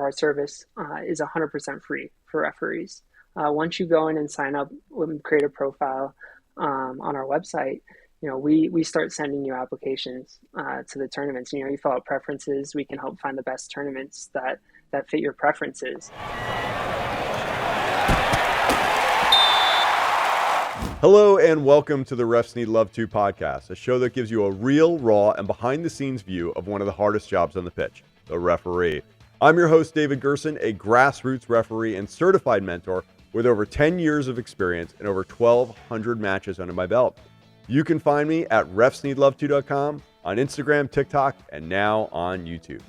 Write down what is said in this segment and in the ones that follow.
our service is 100% free for referees. Once you go in and sign up and create a profile on our website, we start sending you applications to the tournaments. You fill out preferences. We can help find the best tournaments that fit your preferences. Hello and welcome to the Refs Need Love To podcast, a show that gives you a real, raw, and behind-the-scenes view of one of the hardest jobs on the pitch, the referee. I'm your host, David Gerson, a grassroots referee and certified mentor with over 10 years of experience and over 1,200 matches under my belt. You can find me at refsneedlove2.com, on Instagram, TikTok, and now on YouTube.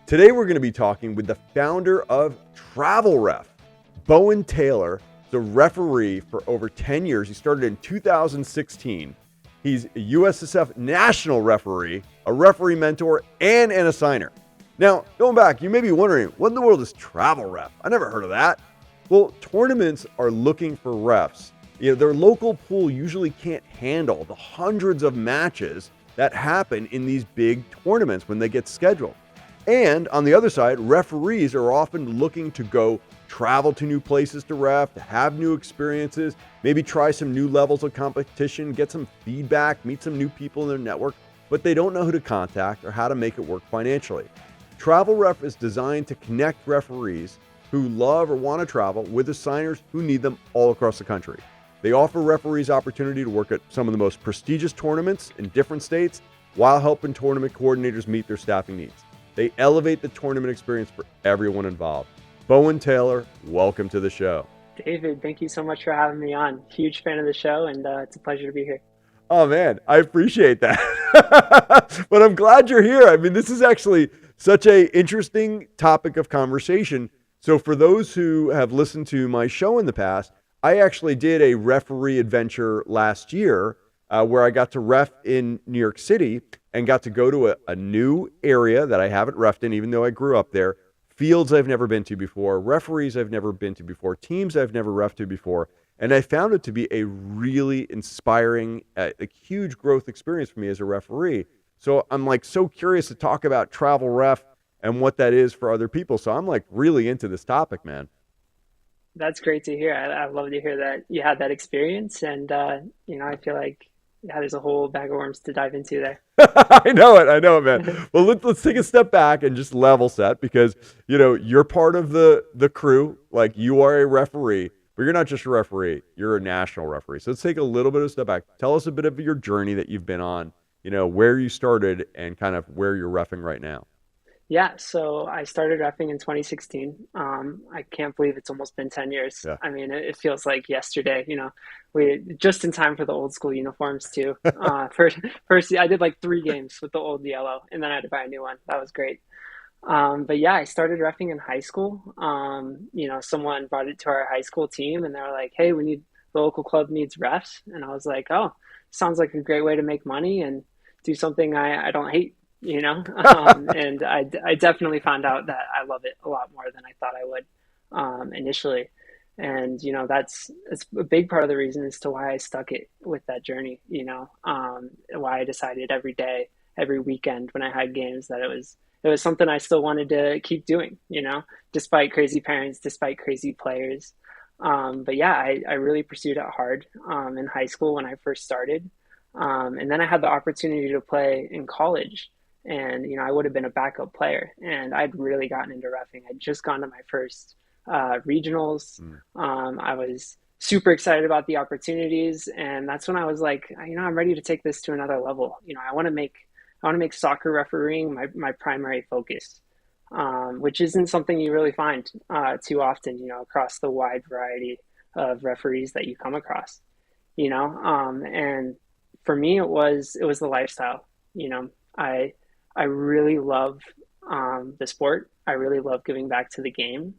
Today we're going to be talking with the founder of Travel Ref, Bowen Taylor. A referee for over 10 years. He started in 2016. He's a USSF national referee, a referee mentor, and an assigner. Now, going back, you may be wondering, what in the world is Travel Ref? I never heard of that. Well, tournaments are looking for refs. Their local pool usually can't handle the hundreds of matches that happen in these big tournaments when they get scheduled. And on the other side, referees are often looking to go travel to new places to ref, to have new experiences, maybe try some new levels of competition, get some feedback, meet some new people in their network, but they don't know who to contact or how to make it work financially. Travel Ref is designed to connect referees who love or want to travel with assigners who need them all across the country. They offer referees opportunity to work at some of the most prestigious tournaments in different states while helping tournament coordinators meet their staffing needs. They elevate the tournament experience for everyone involved. Bowen Taylor, welcome to the show. David, thank you so much for having me on. Huge fan of the show, and it's a pleasure to be here. Oh, man, I appreciate that. But I'm glad you're here. I mean, this is actually such an interesting topic of conversation. So for those who have listened to my show in the past, I actually did a referee adventure last year where I got to ref in New York City and got to go to a new area that I haven't refed in, even though I grew up there. Fields I've never been to before, referees I've never been to before, teams I've never refed to before. And I found it to be a really inspiring, a huge growth experience for me as a referee. So I'm so curious to talk about Travel Ref and what that is for other people. So I'm really into this topic, man. That's great to hear. I love to hear that you had that experience. And, I feel like there's a whole bag of worms to dive into there. I know it, man. Well, let's take a step back and just level set because, you're part of the crew. You are a referee, but you're not just a referee. You're a national referee. So let's take a little bit of a step back. Tell us a bit of your journey that you've been on, where you started and kind of where you're reffing right now. Yeah, so I started reffing in 2016. I can't believe it's almost been 10 years. Yeah. I mean, it feels like yesterday. We just in time for the old school uniforms too. First, I did 3 games with the old yellow, and then I had to buy a new one. That was great. But yeah, I started reffing in high school. Someone brought it to our high school team, and they were like, "Hey, the local club needs refs," and I was like, "Oh, sounds like a great way to make money and do something I don't hate." And I definitely found out that I love it a lot more than I thought I would initially. And, it's a big part of the reason as to why I stuck it with that journey, why I decided every day, every weekend when I had games that it was something I still wanted to keep doing, despite crazy parents, despite crazy players. But yeah, I really pursued it hard in high school when I first started. And then I had the opportunity to play in college. And, I would have been a backup player, and I'd really gotten into reffing. I'd just gone to my first regionals. I was super excited about the opportunities, and that's when I was like, I'm ready to take this to another level. I want to make soccer refereeing my primary focus, which isn't something you really find too often, across the wide variety of referees that you come across, and for me, it was the lifestyle. I really love the sport. I really love giving back to the game.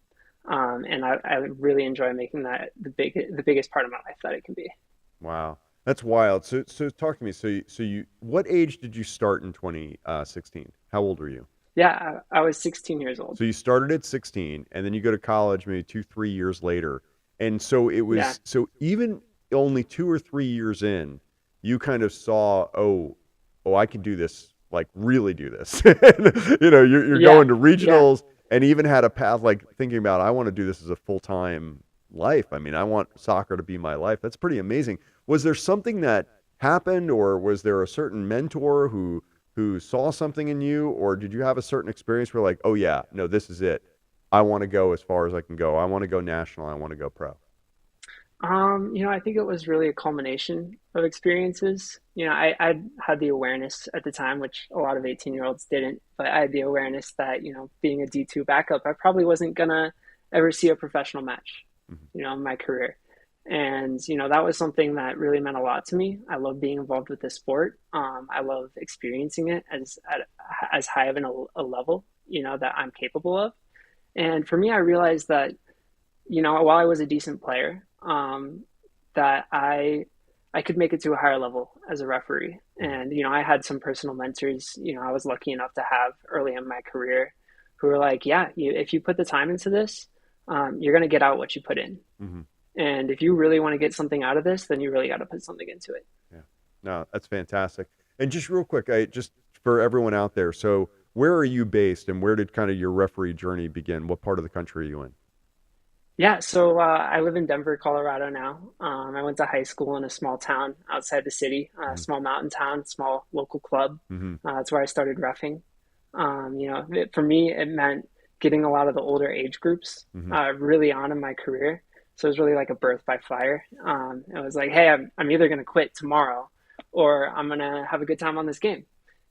And I really enjoy making that the biggest part of my life that it can be. Wow. That's wild. So talk to me. So you, what age did you start in 2016? How old were you? Yeah, I was 16 years old. So you started at 16 and then you go to college maybe 2-3 years later. And so it was, so even only 2 or 3 years in, you kind of saw, I can do this, really do this. You're going to regionals and even had a path like thinking about, I want to do this as a full-time life. I mean, I want soccer to be my life. That's pretty amazing. Was there something that happened, or was there a certain mentor who saw something in you, or did you have a certain experience where like, oh yeah, no, this is it. I want to go as far as I can go. I want to go national. I want to go pro. I think it was really a culmination of experiences. I had the awareness at the time, which a lot of 18-year-olds didn't, but I had the awareness that, being a D2 backup, I probably wasn't gonna ever see a professional match, Mhm. in my career. And, that was something that really meant a lot to me. I love being involved with this sport. I love experiencing it as high of a level, that I'm capable of. And for me, I realized that while I was a decent player, that I could make it to a higher level as a referee. And I had some personal mentors. I was lucky enough to have early in my career who were like, "Yeah, if you put the time into this, you're going to get out what you put in. Hmm. And if you really want to get something out of this, then you really got to put something into it." Yeah. No, that's fantastic. And just real quick, just for everyone out there, so where are you based and where did kind of your referee journey begin? What part of the country are you in? Yeah, so I live in Denver, Colorado now. I went to high school in a small town outside the city, a Hmm. small mountain town, small local club. Hmm. That's where I started reffing. For me, it meant getting a lot of the older age groups Hmm. really on in my career. So it was really like a birth by fire. It was like, hey, I'm either going to quit tomorrow or I'm going to have a good time on this game.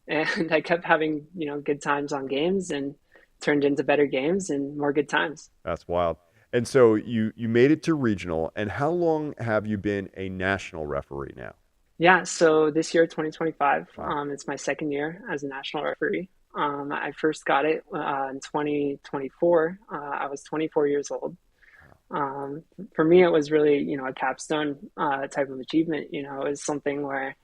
And I kept having, good times on games and turned into better games and more good times. That's wild. And so you made it to regional, and how long have you been a national referee now? Yeah, so this year, 2025, Wow. it's my second year as a national referee. I first got it in 2024. I was 24 years old. Um, for me, it was really, a capstone type of achievement. It was something where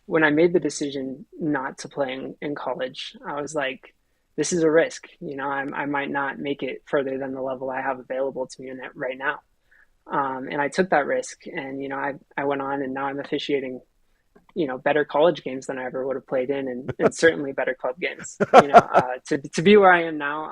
when I made the decision not to play in college, I was like, this is a risk. I might not make it further than the level I have available to me right now. And I took that risk, and I went on, and now I'm officiating better college games than I ever would have played in, and certainly better club games. To be where I am now,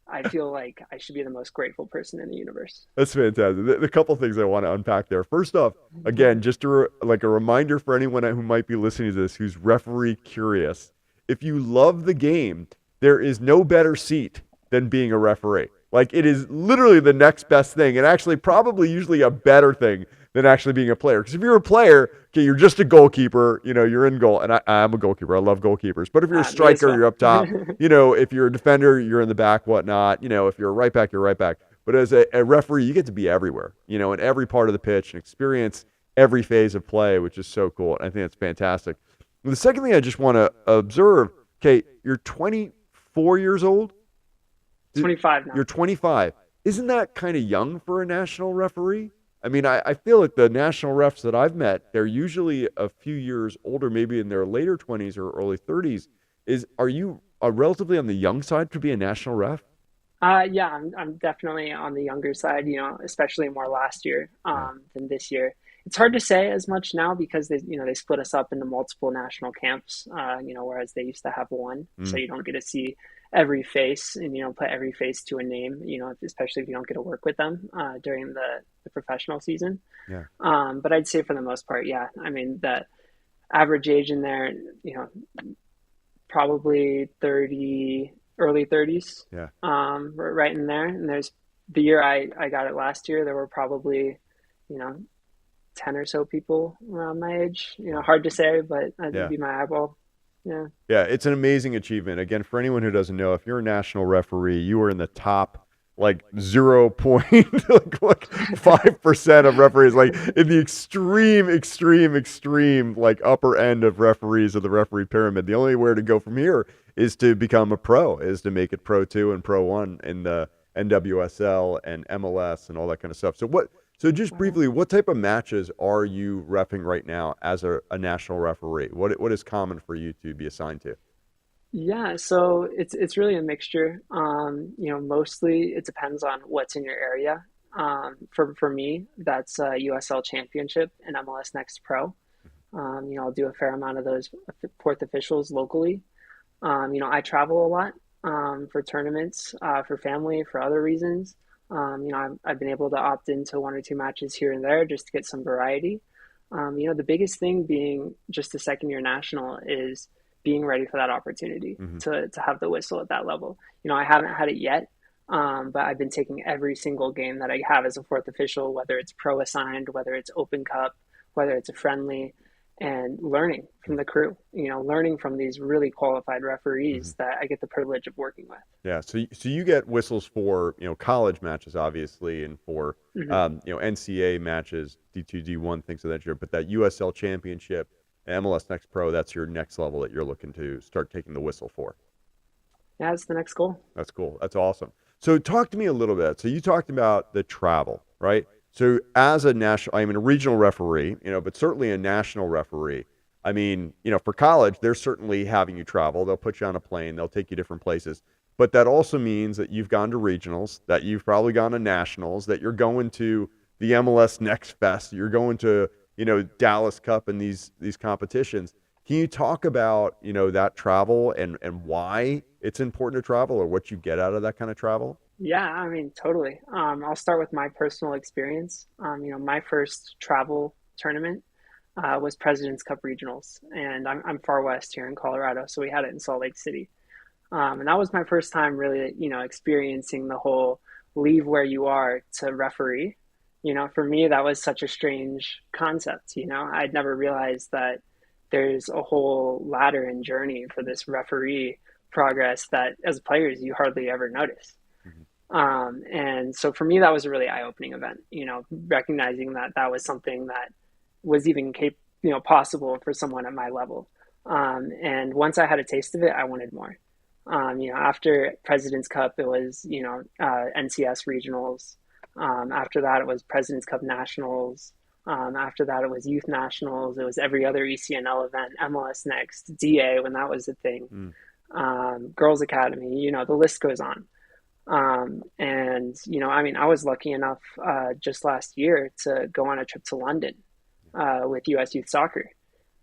I feel like I should be the most grateful person in the universe. That's fantastic. The couple things I want to unpack there. First off, again, just like a reminder for anyone who might be listening to this who's referee curious. If you love the game, there is no better seat than being a referee. Like it is literally the next best thing, and actually probably usually a better thing than actually being a player. Because if you're a player, okay, you're just a goalkeeper. You're in goal, and I'm a goalkeeper. I love goalkeepers. But if you're a Me as striker, well. you're up top. If you're a defender, you're in the back, whatnot. If you're a right back, you're right back. But as a referee, you get to be everywhere, in every part of the pitch and experience every phase of play, which is so cool. And I think that's fantastic. And the second thing I just want to observe, okay, you're 24 years old. 25 now. You're 25. Isn't that kind of young for a national referee? I mean, I feel like the national refs that I've met, they're usually a few years older, maybe in their later 20s or early 30s. Are you relatively on the young side to be a national ref? Yeah, I'm definitely on the younger side, especially more last year Yeah. than this year. It's hard to say as much now because they split us up into multiple national camps, whereas they used to have one. So Mm, you don't get to see every face and, put every face to a name, especially if you don't get to work with them during the professional season. yeah. But I'd say for the most part, yeah. I mean, the average age in there, probably 30, early 30s, Yeah. right in there. And there's the year I got it last year, there were probably, you know, 10 or so people around my age. Wow. Hard to say, but that'd Yeah. be my eyeball. Yeah. Yeah, it's an amazing achievement. Again, for anyone who doesn't know, if you're a national referee, you are in the top like 0 point like 5% of referees, like in the extreme like upper end of referees of the referee pyramid. The only way to go from here is to become a pro, is to make it Pro 2 and Pro 1 in the NWSL and MLS and all that kind of stuff. So just briefly, what type of matches are you reffing right now as a national referee? What is common for you to be assigned to? Yeah, so it's really a mixture. Mostly it depends on what's in your area. For me, that's USL Championship and MLS Next Pro. I'll do a fair amount of those fourth officials locally. I travel a lot. for tournaments, for family, for other reasons. I've been able to opt into one or two matches here and there just to get some variety. The biggest thing being just a second year national is being ready for that opportunity Hmm. to have the whistle at that level. I haven't had it yet, but I've been taking every single game that I have as a fourth official, whether it's pro assigned, whether it's Open Cup, whether it's a friendly, and learning from the crew, learning from these really qualified Hmm. referees that I get the privilege of working with. Yeah, so you get whistles for college matches, obviously, and for Hmm. NCAA matches, D2, D1, things of that nature. But that USL Championship, MLS Next Pro, that's your next level that you're looking to start taking the whistle for. Yeah, that's the next goal. That's cool. That's awesome. So talk to me a little bit. So you talked about the travel, right? So as a national, I mean, a regional referee, but certainly a national referee. I mean, for college, they're certainly having you travel. They'll put you on a plane. They'll take you different places. But that also means that you've gone to regionals, that you've probably gone to nationals, that you're going to the MLS Next Fest, you're going to, Dallas Cup and these competitions. Can you talk about, that travel and why it's important to travel or what you get out of that kind of travel? Yeah, I mean, totally. I'll start with my personal experience. My first travel tournament was President's Cup Regionals, and I'm far west here in Colorado, so we had it in Salt Lake City. And that was my first time really, experiencing the whole leave where you are to referee. For me, that was such a strange concept. I'd never realized that there's a whole ladder and journey for this referee progress that as players you hardly ever notice. Mhm. And so for me, that was a really eye-opening event, recognizing that that was something that was even possible for someone at my level. And once I had a taste of it, I wanted more. After President's Cup, it was, NCS regionals. After that, it was President's Cup nationals. After that, it was youth nationals. It was every other ECNL event, MLS Next, DA when that was a thing, Mm. Girls Academy. The list goes on. I mean, I was lucky enough just last year to go on a trip to London with US Youth Soccer.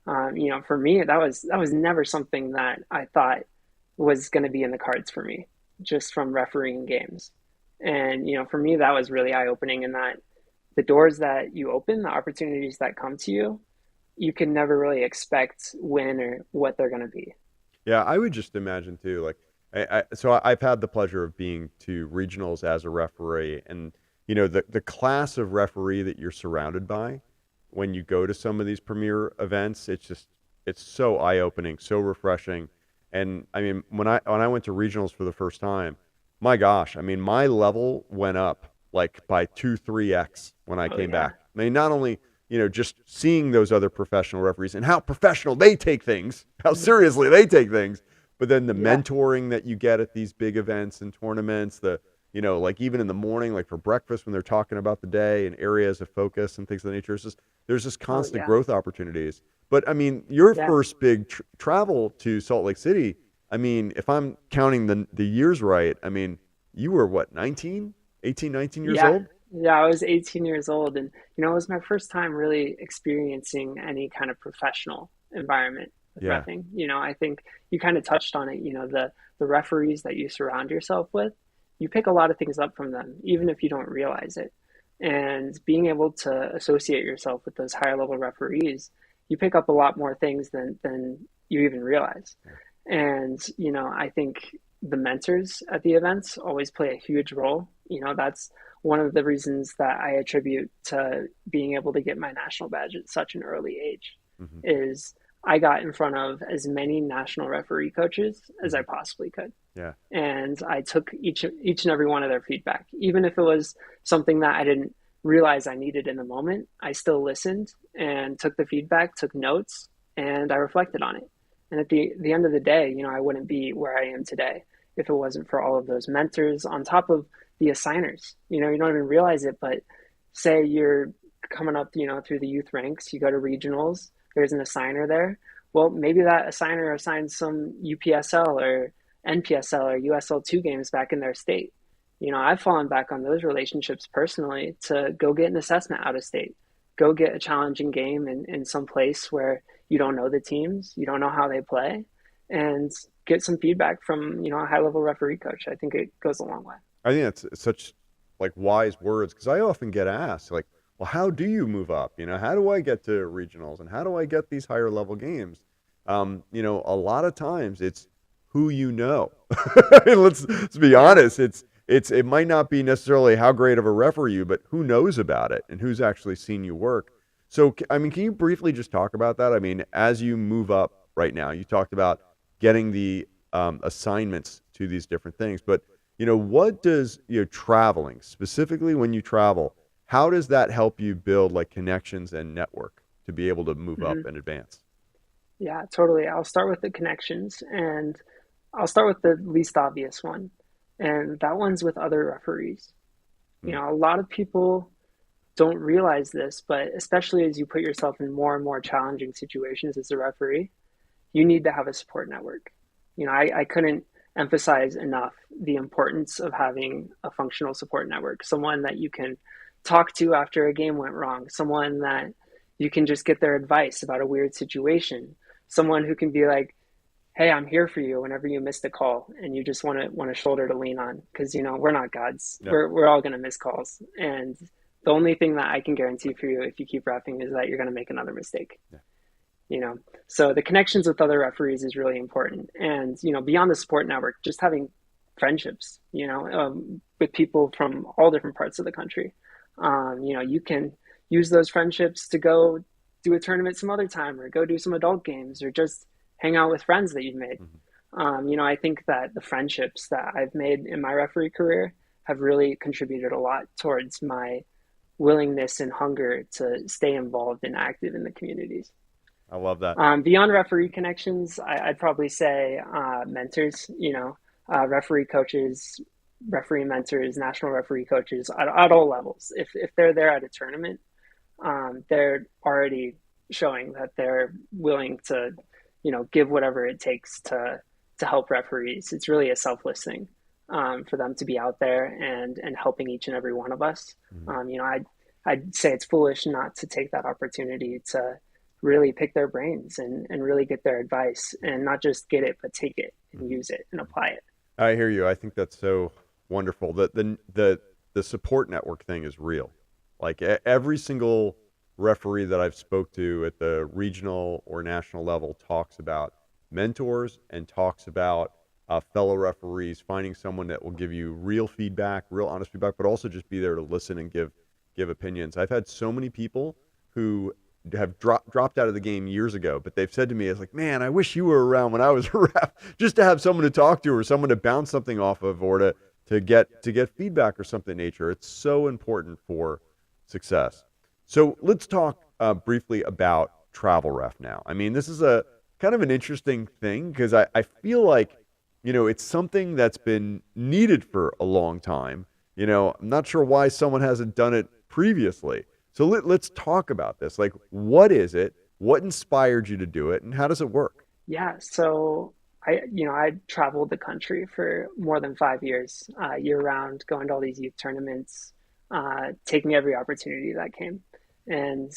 For me, that was never something that I thought was going to be in the cards for me, just from refereeing games. And for me, that was really eye opening in that the doors that you open, the opportunities that come to you, you can never really expect when or what they're going to be. Yeah, I would just imagine too, like, I've had the pleasure of being to regionals as a referee, and the class of referee that you're surrounded by when you go to some of these premier events, it's so eye opening, so refreshing, and I mean when I went to regionals for the first time, my gosh, I mean my level went up like by 2-3x when I Oh came yeah, back. I mean not only just seeing those other professional referees and how professional they take things, how seriously they take things, but then the yeah, mentoring that you get at these big events and tournaments, like even in the morning, like for breakfast when they're talking about the day and areas of focus and things of the nature, there's just oh constant yeah, growth opportunities. But I mean, your yeah, first big travel to Salt Lake City, I mean, if I'm counting the years right, I mean, you were what, 19, 18, 19 years yeah, old? yeah. I was 18 years old, and it was my first time really experiencing any kind of professional environment with Yeah. reffing. I think you kind of touched on it. The referees that you surround yourself with, you pick a lot of things up from them, even if you don't realize it. And being able to associate yourself with those higher level referees, you pick up a lot more things than you even realize. And, I think the mentors at the events always play a huge role. That's one of the reasons that I attribute to being able to get my national badge at such an early age Hmm. is I got in front of as many national referee coaches as I Hmm. possibly could. Yeah. And I took each and every one of their feedback, even if it was something that I didn't realize I needed in the moment. I still listened and took the feedback, took notes, and I reflected on it. And at the end of the day, I wouldn't be where I am today if it wasn't for all of those mentors on top of the assigners. You don't even realize it, but say you're coming up, through the youth ranks, you go to regionals, there's an assigner there. Well, maybe that assigner assigns some UPSL or NPSL or USL2 games back in their state. I've fallen back on those relationships personally to go get an assessment out of state, go get a challenging game in some place where you don't know the teams, you don't know how they play. And get some feedback from, a high level referee coach. I think it goes a long way. I think that's such like wise words because I often get asked like, well, how do you move up? How do I get to regionals and how do I get these higher level games? A lot of times it's who you know. Let's be Yeah. honest. It might not be necessarily how great of a referee you, but who knows about it and who's actually seen you work. So, I mean, can you briefly just talk about that? I mean, as you move up right now, you talked about getting the assignments to these different things, but what does traveling specifically when you travel? How does that help you build like connections and network to be able to move up Hmm. and advance? Yeah, totally. I'll start with the connections, and I'll start with the least obvious one, and that one's with other referees. Mm, A lot of people don't realize this, but especially as you put yourself in more and more challenging situations as a referee, you need to have a support network. I couldn't emphasize enough the importance of having a functional support network, someone that you can talk to after a game went wrong, someone that you can just get their advice about a weird situation, someone who can be like, hey, I'm here for you whenever you missed a call and you just want a shoulder to lean on, because we're not gods. no. We're all going to miss calls, and the only thing that I can guarantee for you if you keep refing is that you're going to make another mistake. Yeah. you know so the connections with other referees is really important, and beyond the support network, just having friendships, with people from all different parts of the country. You can use those friendships to go do a tournament some other time, or go do some adult games, or just hang out with friends that you've made. Mhm. I think that the friendships that I've made in my referee career have really contributed a lot towards my willingness and hunger to stay involved and active in the communities. I love that. Beyond referee connections, I'd probably say mentors, referee coaches, referee mentors, national referee coaches at all levels. If they're there at a tournament, they're already showing that they're willing to, give whatever it takes to help referees. It's really a selfless thing, for them to be out there and helping each and every one of us. Mhm. I'd say it's foolish not to take that opportunity to really pick their brains and really get their advice, and not just get it, but take it and Mhm. use it and apply it. I hear you. I think that's so wonderful. The support network thing is real. Like every single referee that I've spoke to at the regional or national level talks about mentors and talks about fellow referees, finding someone that will give you real feedback, real honest feedback, but also just be there to listen and give opinions. I've had so many people who have dropped out of the game years ago, but they've said to me, "It's like, man, I wish you were around when I was a ref, just to have someone to talk to or someone to bounce something off of, or to get feedback or something in nature." It's so important for success. So let's talk briefly about travel ref now. I mean, this is a kind of an interesting thing because I feel like it's something that's been needed for a long time. I'm not sure why someone hasn't done it previously. So let's talk about this. Like, what is it? What inspired you to do it, and how does it work? Yeah. So I traveled the country for more than 5 years, year round, going to all these youth tournaments, taking every opportunity that came. And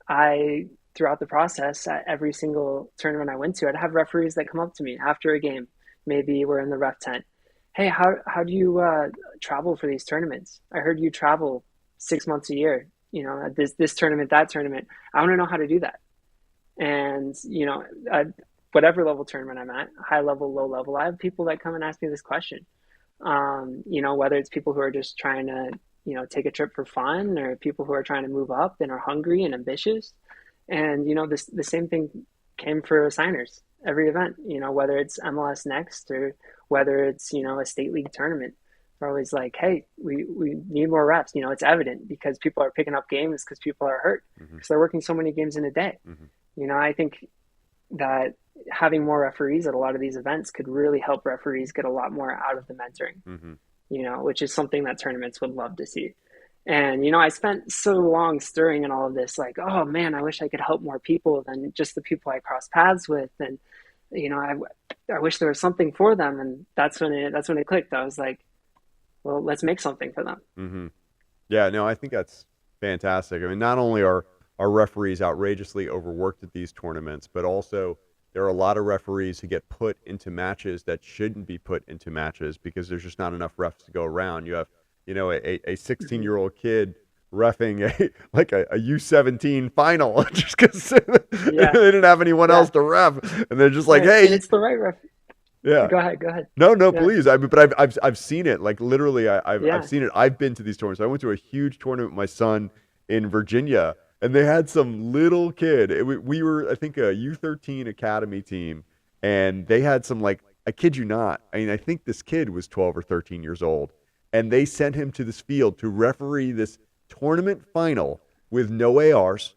I, throughout the process, at every single tournament I went to, I'd have referees that come up to me after a game. Maybe we're in the ref tent. Hey, how do you travel for these tournaments? I heard you travel 6 months a year. This tournament, that tournament. I want to know how to do that. And whatever level tournament I'm at, high level, low level, I have people that come and ask me this question. Whether it's people who are just trying to take a trip for fun, or people who are trying to move up and are hungry and ambitious. And the same thing came for signers every event. Whether it's MLS Next, or whether it's a state league tournament. They're always like, hey, we need more reps. It's evident because people are picking up games because people are hurt Hmm. because they're working so many games in a day. Hmm. I think that having more referees at a lot of these events could really help referees get a lot more out of the mentoring, Hmm. which is something that tournaments would love to see. And, I spent so long stirring in all of this, like, oh man, I wish I could help more people than just the people I cross paths with. And, I wish there was something for them. And that's when it clicked. I was like, well, let's make something for them. Hmm. Yeah, no, I think that's fantastic. I mean, not only are referees outrageously overworked at these tournaments, but also there are a lot of referees who get put into matches that shouldn't be put into matches because there's just not enough refs to go around. You have, a Hmm. 16-year-old kid reffing a U17 final just because they Yeah, didn't have anyone else yeah, to ref, and they're just like, and hey, it's the right ref. yeah. Go ahead, go ahead. No, no, Yeah, please. I mean, but I've seen it. Like literally, I've yeah. seen it. I've been to these tournaments. I went to a huge tournament with my son in Virginia, and they had some little kid. We were, I think, a U13 academy team, and they had some, like, I kid you not. I mean, I think this kid was 12 or 13 years old, and they sent him to this field to referee this tournament final with no ARs.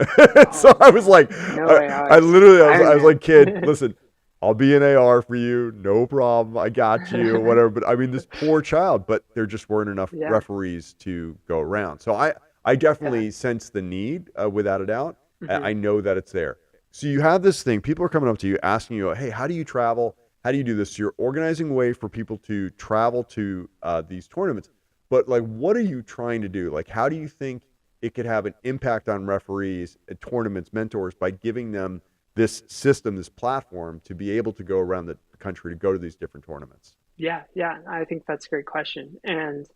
Oh So I was no, like, no way, I ours. literally, Iron I was like, Man. kid, listen, I'll be an AR for you, no problem. I got you, whatever. But I mean, this poor child, but there just weren't enough Yeah, referees to go around. So I yeah. definitely sense the need, without a doubt. Hmm. I know that it's there. So you have this thing. People are coming up to you asking you, hey, how do you travel? How do you do this? So you're organizing a way for people to travel to these tournaments. But like, what are you trying to do? Like, how do you think it could have an impact on referees, tournaments, mentors by giving them this system, this platform to be able to go around the country to go to these different tournaments? Yeah, yeah. I think that's a great question, and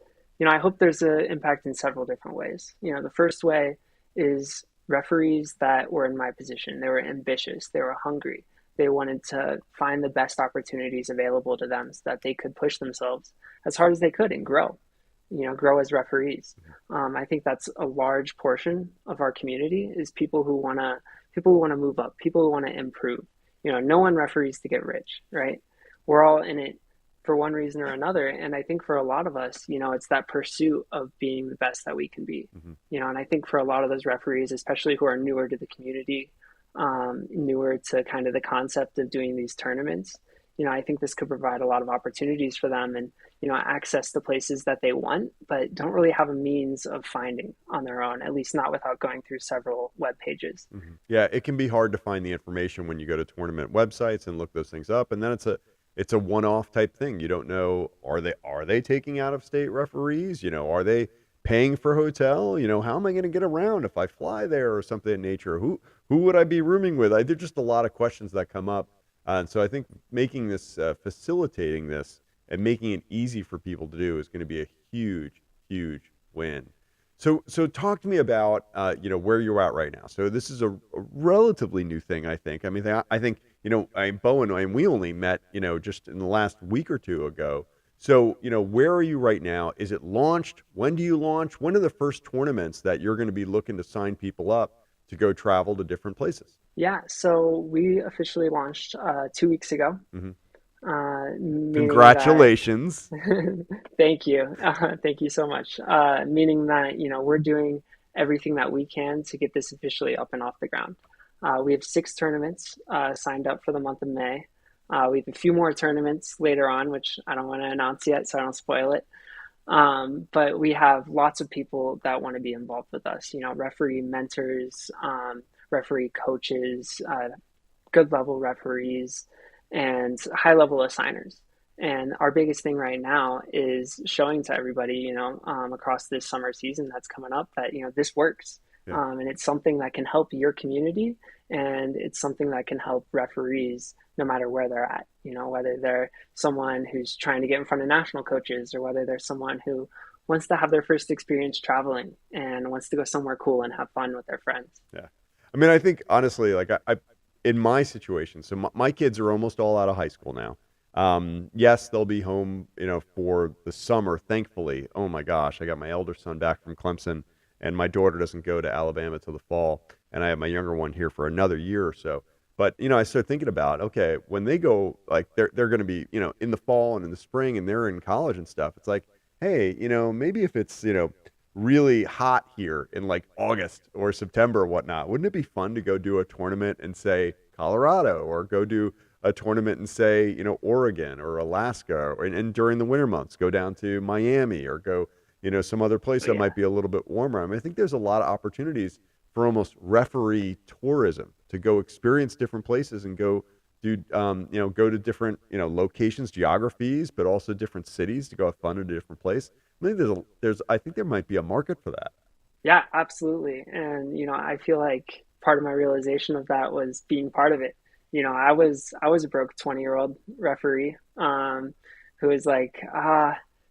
I hope there's an impact in several different ways. The first way is referees that were in my position. They were ambitious. They were hungry. They wanted to find the best opportunities available to them so that they could push themselves as hard as they could and grow. Grow as referees. I think that's a large portion of our community is people who want to move up, people who want to improve. No one referees to get rich, right? We're all in it for one reason or another. And I think for a lot of us, it's that pursuit of being the best that we can be. Mm-hmm. And I think for a lot of those referees, especially who are newer to the community, newer to kind of the concept of doing these tournaments, I think this could provide a lot of opportunities for them and, access to places that they want, but don't really have a means of finding on their own, at least not without going through several web pages. Mm-hmm. Yeah, it can be hard to find the information when you go to tournament websites and look those things up, and then it's a one-off type thing. You don't know, are they taking out of state referees? Are they paying for hotel? How am I going to get around if I fly there or something in nature? Who would I be rooming with? There's just a lot of questions that come up, and so I think making this facilitating this and making it easy for people to do is going to be a huge, huge win. So talk to me about where you're at right now. So this is a relatively new thing, I think. I mean, I think Bowen, we only met just in the last week or two ago. So where are you right now? Is it launched? When do you launch? When are the first tournaments that you're going to be looking to sign people up to go travel to different places? Yeah, so we officially launched 2 weeks ago, Hmm. meaning that Congratulations. thank you. Thank you so much. Meaning that, we're doing everything that we can to get this officially up and off the ground. We have 6 tournaments signed up for the month of May. We have a few more tournaments later on, which I don't want to announce yet, so I don't spoil it. But we have lots of people that want to be involved with us, referee mentors, referee coaches, good level referees, and high level assigners. And our biggest thing right now is showing to everybody, across this summer season that's coming up that, this works. Yeah. And it's something that can help your community and it's something that can help referees no matter where they're at, whether they're someone who's trying to get in front of national coaches or whether they're someone who wants to have their first experience traveling and wants to go somewhere cool and have fun with their friends. Yeah. I mean, I think honestly, like in my situation, so my kids are almost all out of high school now. Yes, they'll be home, for the summer, thankfully. Oh my gosh, I got my elder son back from Clemson, and my daughter doesn't go to Alabama till the fall, and I have my younger one here for another year or so. But I started thinking about, okay, when they go, like they're going to be, in the fall and in the spring, and they're in college and stuff. It's like, hey, maybe if it's really hot here in like August or September or whatnot, wouldn't it be fun to go do a tournament in, say, Colorado, or go do a tournament in, say, Oregon or Alaska, and during the winter months, go down to Miami or go, some other place Oh that yeah. might be a little bit warmer. I mean, I think there's a lot of opportunities for almost referee tourism to go experience different places and go do, go to different, locations, geographies, but also different cities to go have fun in a different place. I think I think there might be a market for that. Yeah, absolutely. And, I feel like part of my realization of that was being part of it. I was a broke 20-year-old referee, who was like,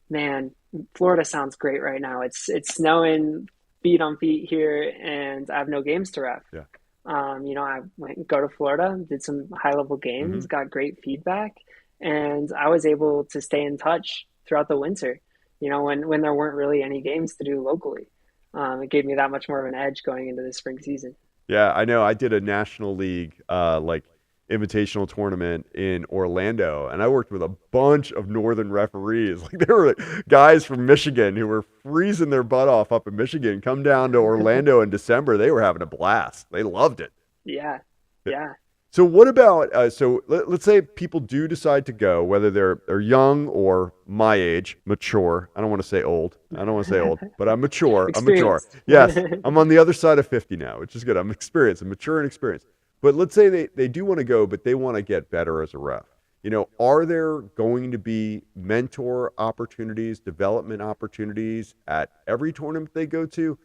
man, Florida sounds great right now. It's snowing feet on feet here, and I have no games to ref. Yeah. I went and go to Florida, did some high level Hmm. games, got great feedback, and I was able to stay in touch throughout the winter. When there weren't really any games to do locally, it gave me that much more of an edge going into the spring season. Yeah, I know. I did a National League like invitational tournament in Orlando, and I worked with a bunch of northern referees. Like there were guys from Michigan who were freezing their butt off up in Michigan. Come down to Orlando in December, they were having a blast. They loved it. Yeah, yeah. So what about let's say people do decide to go, whether they're young or my age, mature. I don't want to say old. I don't want to say old, but I'm mature. I'm mature. Experienced. Yes, I'm on the other side of 50 now, which is good. I'm experienced. I'm mature and experienced. But let's say they do want to go, but they want to get better as a ref. Are there going to be mentor opportunities, development opportunities at every tournament they go to?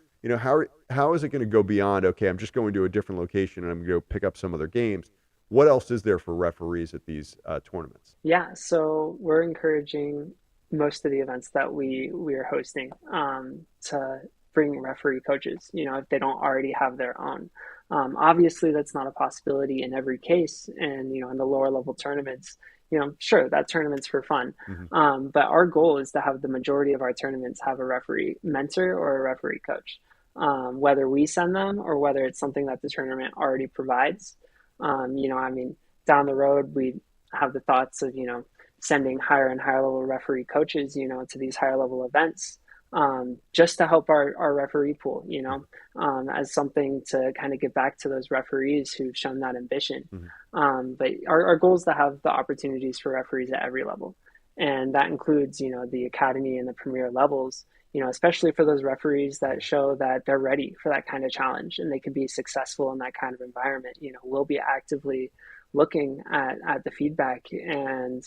How is it going to go beyond, okay, I'm just going to a different location and I'm going to go pick up some other games? What else is there for referees at these tournaments? Yeah, so we're encouraging most of the events that we are hosting, to bring referee coaches, if they don't already have their own. Obviously, that's not a possibility in every case, and in the lower level tournaments, sure, that tournament's for fun, Hmm. but our goal is to have the majority of our tournaments have a referee mentor or a referee coach, whether we send them or whether it's something that the tournament already provides. I mean, down the road, we have the thoughts of sending higher and higher level referee coaches to these higher level events, just to help our referee pool, as something to kind of give back to those referees who've shown that ambition. Hmm. But our goal is to have the opportunities for referees at every level, and that includes the academy and the premier levels, especially for those referees that show that they're ready for that kind of challenge and they can be successful in that kind of environment. We'll be actively looking at the feedback and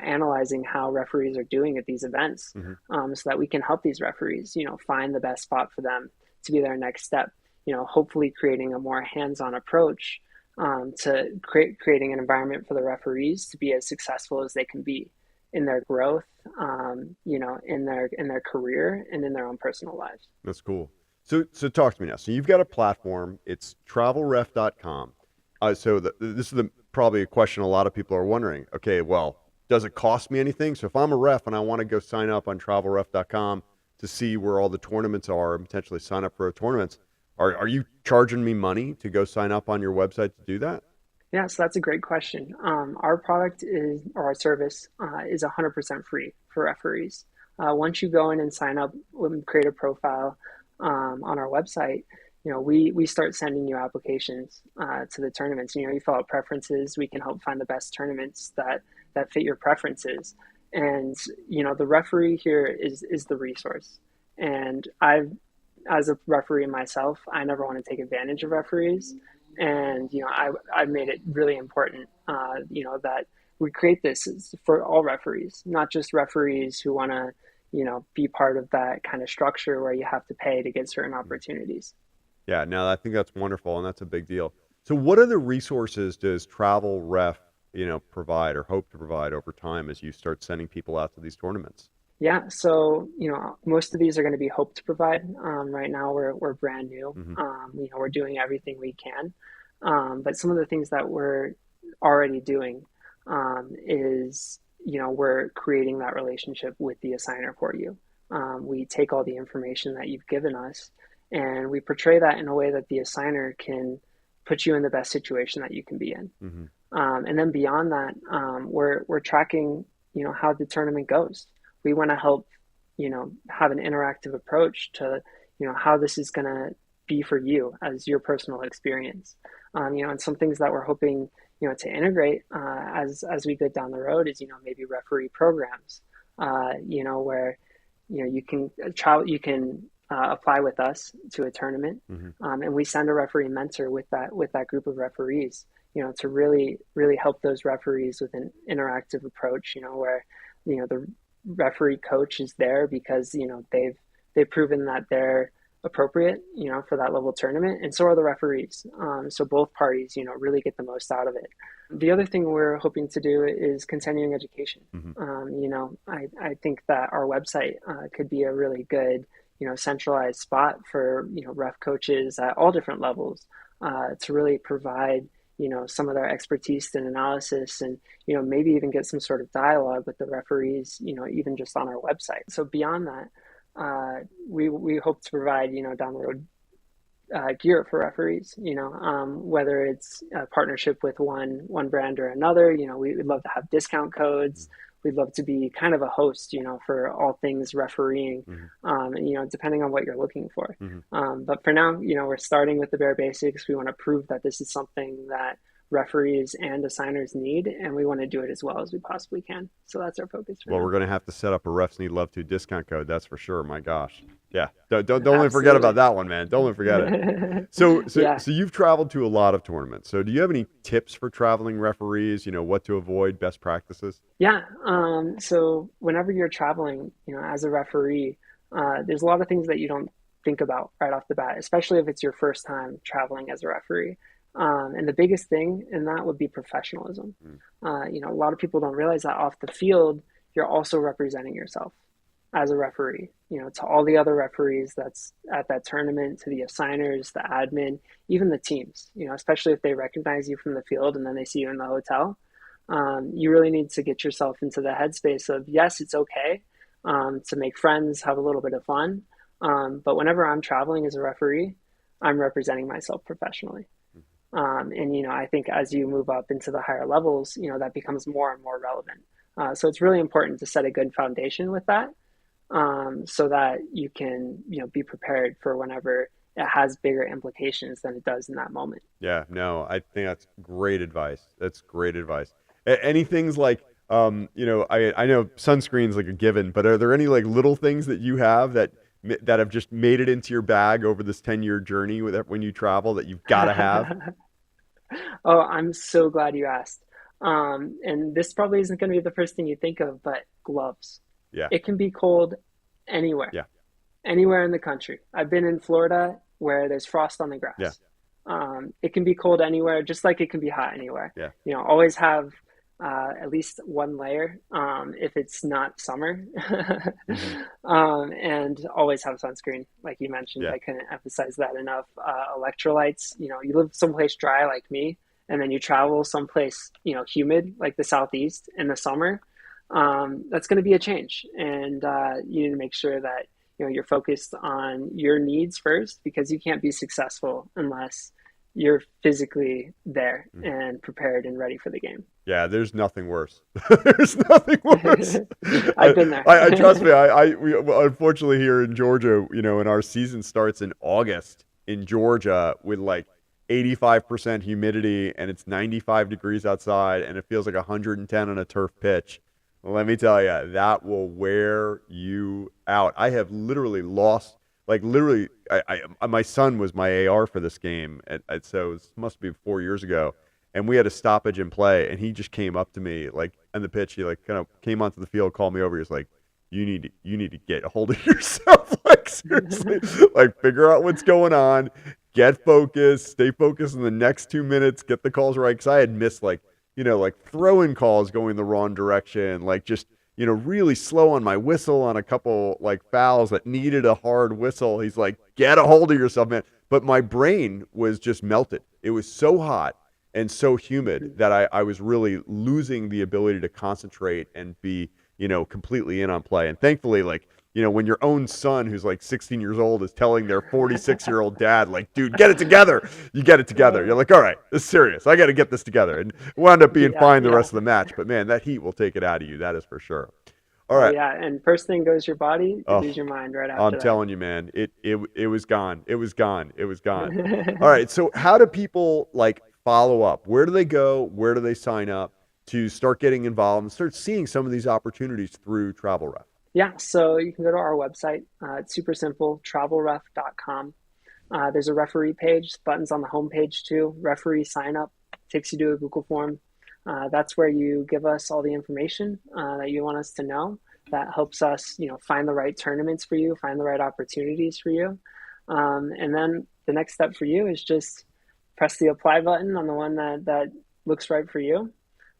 analyzing how referees are doing at these events, Hmm. so that we can help these referees find the best spot for them to be their next step, hopefully creating a more hands-on approach, to creating an environment for the referees to be as successful as they can be in their growth, in their career and in their own personal lives. That's cool. So talk to me now. So you've got a platform. It's travelref.com. This is probably a question a lot of people are wondering. Okay, well, does it cost me anything? So if I'm a ref and I want to go sign up on travelref.com to see where all the tournaments are and potentially sign up for tournaments, are you charging me money to go sign up on your website to do that? Yeah, so that's a great question. Our product or our service is 100% free for referees. Once you go in and sign up and create a profile on our website, we start sending you applications to the tournaments. You fill out preferences. We can help find the best tournaments that fit your preferences. And the referee here is the resource. And as a referee myself, I never want to take advantage of referees. And I've made it really important, that we create this for all referees, not just referees who want to, be part of that kind of structure where you have to pay to get certain opportunities. Yeah, no, I think that's wonderful, and that's a big deal. So, what other resources does Travel Ref, provide or hope to provide over time as you start sending people out to these tournaments? Yeah, so most of these are going to be hope to provide. Right now, we're brand new. Hmm. We're doing everything we can, but some of the things that we're already doing, is we're creating that relationship with the assigner for you. We take all the information that you've given us, and we portray that in a way that the assigner can put you in the best situation that you can be in. Hmm. And then beyond that, we're tracking how the tournament goes. We want to help have an interactive approach to how this is going to be for you as your personal experience. And some things that we're hoping to integrate as we go down the road is maybe referee programs, where you can apply with us to a tournament, Hmm. and we send a referee mentor with that group of referees, to really really help those referees with an interactive approach, where the referee coach is there because they've proven that they're appropriate, for that level tournament, and so are the referees. So both parties, really get the most out of it. The other thing we're hoping to do is continuing education. Hmm. I think that our website could be a really good, centralized spot for, ref coaches at all different levels to really provide, some of their expertise and analysis and, maybe even get some sort of dialogue with the referees, even just on our website. So beyond that, we hope to provide, down the road gear for referees, whether it's a partnership with one brand or another. We would love to have discount codes. We'd love to be kind of a host, for all things refereeing, Hmm. and, depending on what you're looking for. Hmm. But for now, we're starting with the bare basics. We want to prove that this is something that referees and assigners need, and we want to do it as well as we possibly can. So that's our focus for Well, now. we're going to have to set up a Refs Need Love to discount code. That's for sure. My gosh. Yeah. Don't let me forget about Absolutely. that one, man. Don't let me forget it. So, so, Yeah. so you've traveled to a lot of tournaments. So do you have any tips for traveling referees, what to avoid, best practices? Yeah. So whenever you're traveling, as a referee, there's a lot of things that you don't think about right off the bat, especially if it's your first time traveling as a referee. And the biggest thing in that would be professionalism. Mm. A lot of people don't realize that off the field, you're also representing yourself as a referee, to all the other referees that's at that tournament, to the assigners, the admin, even the teams, especially if they recognize you from the field and then they see you in the hotel. You really need to get yourself into the headspace of, yes, it's okay to make friends, have a little bit of fun. But whenever I'm traveling as a referee, I'm representing myself professionally. And, I think as you move up into the higher levels, that becomes more and more relevant. So it's really important to set a good foundation with that, so that you can, be prepared for whenever it has bigger implications than it does in that moment. Yeah, no, I think that's great advice. That's great advice. Any things like, I know sunscreen's like a given, but are there any like little things that you have that have just made it into your bag over this 10-year journey when you travel that you've got to have? Oh, I'm so glad you asked. And this probably isn't going to be the first thing you think of, but gloves. Yeah, It can be cold anywhere, yeah, anywhere in the country. I've been in Florida where there's frost on the yeah, grass. It can be cold anywhere, just like it can be hot anywhere. yeah. Always have at least one layer if it's not summer, Hmm. and always have sunscreen, like you mentioned. Yeah. I couldn't emphasize that enough. Electrolytes. You live someplace dry like me, and then you travel someplace humid like the southeast in the summer. That's going to be a change, and you need to make sure that you're focused on your needs first, because you can't be successful unless you're physically there Mhm. and prepared and ready for the game. Yeah, there's nothing worse. There's nothing worse. I've been there. I trust me. Well, unfortunately here in Georgia, and our season starts in August in Georgia with like 85% humidity and it's 95 degrees outside and it feels like 110 on a turf pitch. Let me tell you, that will wear you out. I have literally lost, like literally, my son was my AR for this game, so it must be 4 years ago, and we had a stoppage in play, and he just came up to me like on the pitch. He like kind of came onto the field, called me over. He was like, "You need to get a hold of yourself, like seriously, like figure out what's going on, get focused, stay focused in the next 2 minutes, get the calls right." Because I had missed like like throwing calls going the wrong direction, like just really slow on my whistle on a couple like fouls that needed a hard whistle. He's like, get a hold of yourself, man. But my brain was just melted. It was so hot and so humid that I was really losing the ability to concentrate and be, completely in on play. And thankfully, like, when your own son who's like 16 years old is telling their 46-year-old dad, like, dude, get it together. You get it together. You're like, all right, this is serious. I got to get this together. And wound up being Yeah, fine the yeah. rest of the match. But man, that heat will take it out of you. That is for sure. All Oh right. yeah. And first thing goes your body, you Oh, lose your mind right I'm after telling you, man, it was gone. It was gone. It was gone. All that. right. So how do people like follow up? Where do they go? Where do they sign up to start getting involved and start seeing some of these opportunities through Travel Ref? Yeah, so you can go to our website. It's super simple, travelref.com. There's a referee page, buttons on the homepage too. Referee sign up takes you to a Google form. That's where you give us all the information that you want us to know. That helps us, find the right tournaments for you, find the right opportunities for you. And then the next step for you is just press the apply button on the one that looks right for you.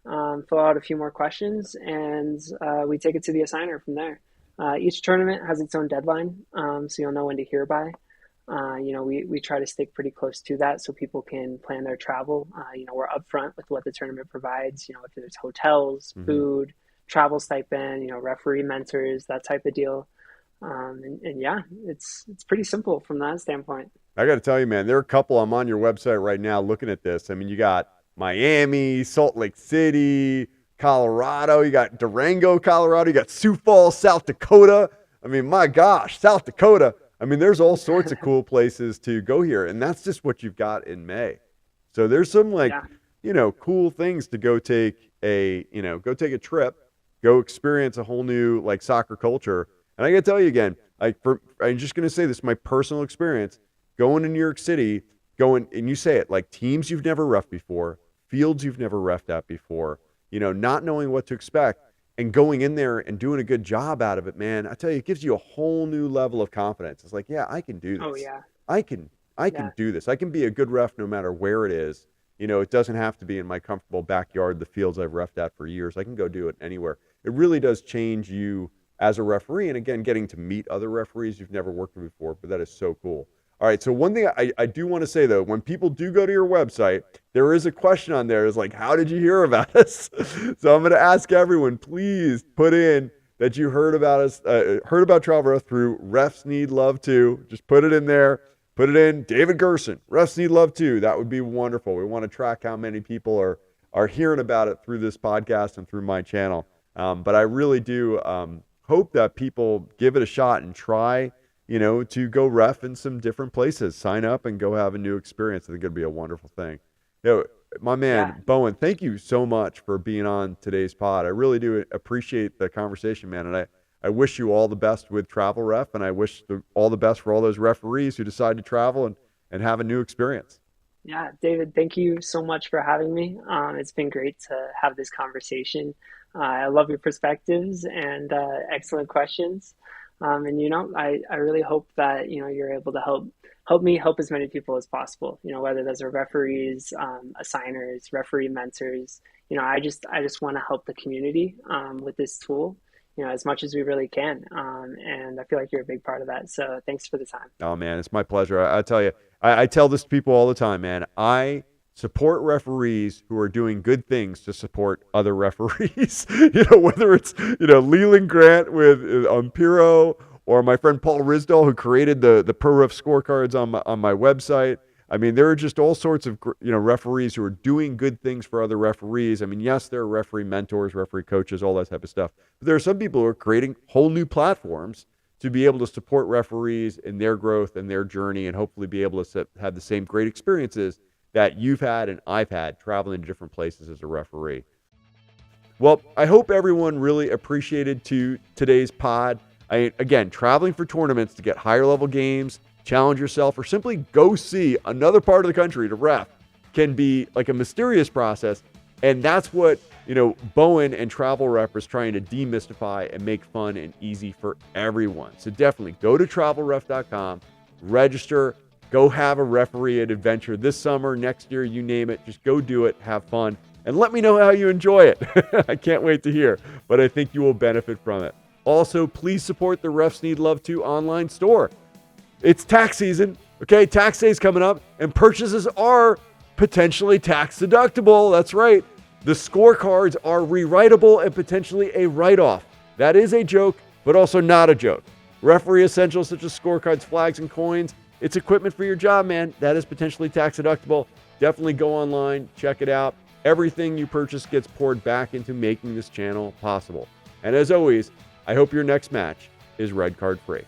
Fill out a few more questions, and we take it to the assigner from there. Each tournament has its own deadline, so you'll know when to hear by. We try to stick pretty close to that so people can plan their travel. We're upfront with what the tournament provides, if there's hotels, food, travel stipend, referee mentors, that type of deal. And yeah, it's pretty simple from that standpoint. I got to tell you, man, there are a couple. I'm on your website right now looking at this. I mean, you got Miami, Salt Lake City, Colorado. You got Durango, Colorado. You got Sioux Falls, South Dakota. I mean, my gosh, South Dakota. I mean, there's all sorts of cool places to go here. And that's just what you've got in May. So there's some cool things to go take a trip, go experience a whole new soccer culture. And I got to tell you again, I'm just going to say this, my personal experience, going to New York City, and you say it, teams you've never reffed before, fields you've never reffed at before, not knowing what to expect, and going in there and doing a good job out of it, man, I tell you, it gives you a whole new level of confidence. It's yeah, I can do this. Oh, yeah. I can do this. I can be a good ref no matter where it is. It doesn't have to be in my comfortable backyard, the fields I've reffed at for years. I can go do it anywhere. It really does change you as a referee, and again, getting to meet other referees you've never worked with before, but that is so cool. All right, so one thing I do want to say, though, when people do go to your website, there is a question on there. It's how did you hear about us? So I'm going to ask everyone, please put in that you heard about us, heard about Travel Ref through Refs Need Love Too. Just put it in there. Put it in, David Gerson, Refs Need Love Too. That would be wonderful. We want to track how many people are hearing about it through this podcast and through my channel. But I really do hope that people give it a shot and try, to go ref in some different places. Sign up and go have a new experience. I think it'd be a wonderful thing. My man, Bowen, thank you so much for being on today's pod. I really do appreciate the conversation, man. And I wish you all the best with Travel Ref, and I wish all the best for all those referees who decide to travel and have a new experience. Yeah, David, thank you so much for having me. It's been great to have this conversation. I love your perspectives and excellent questions. I really hope that, you're able to help me help as many people as possible, whether those are referees, assigners, referee mentors. I just want to help the community with this tool, as much as we really can. And I feel like you're a big part of that. So thanks for the time. Oh, man, it's my pleasure. I tell you, I tell this to people all the time, man. I support referees who are doing good things to support other referees. Whether it's, Leland Grant with Piro, or my friend Paul Risdall, who created the Pro Ref scorecards on my website. I mean, there are just all sorts of, referees who are doing good things for other referees. I mean, yes, there are referee mentors, referee coaches, all that type of stuff. But there are some people who are creating whole new platforms to be able to support referees in their growth and their journey, and hopefully be able to have the same great experiences that you've had and I've had traveling to different places as a referee. Well, I hope everyone really appreciated today's pod. Again, traveling for tournaments to get higher level games, challenge yourself, or simply go see another part of the country to ref can be a mysterious process. And that's what, Bowen and Travel Ref is trying to demystify and make fun and easy for everyone. So definitely go to travelref.com, register, go have a referee adventure this summer, next year, you name it. Just go do it, have fun, and let me know how you enjoy it. I can't wait to hear, but I think you will benefit from it. Also, please support the Refs Need Love Too online store. It's tax season, okay? Tax day is coming up, and purchases are potentially tax deductible. That's right. The scorecards are rewritable and potentially a write-off. That is a joke, but also not a joke. Referee essentials such as scorecards, flags, and coins. It's equipment for your job, man. That is potentially tax deductible. Definitely go online, check it out. Everything you purchase gets poured back into making this channel possible. And as always, I hope your next match is red card free.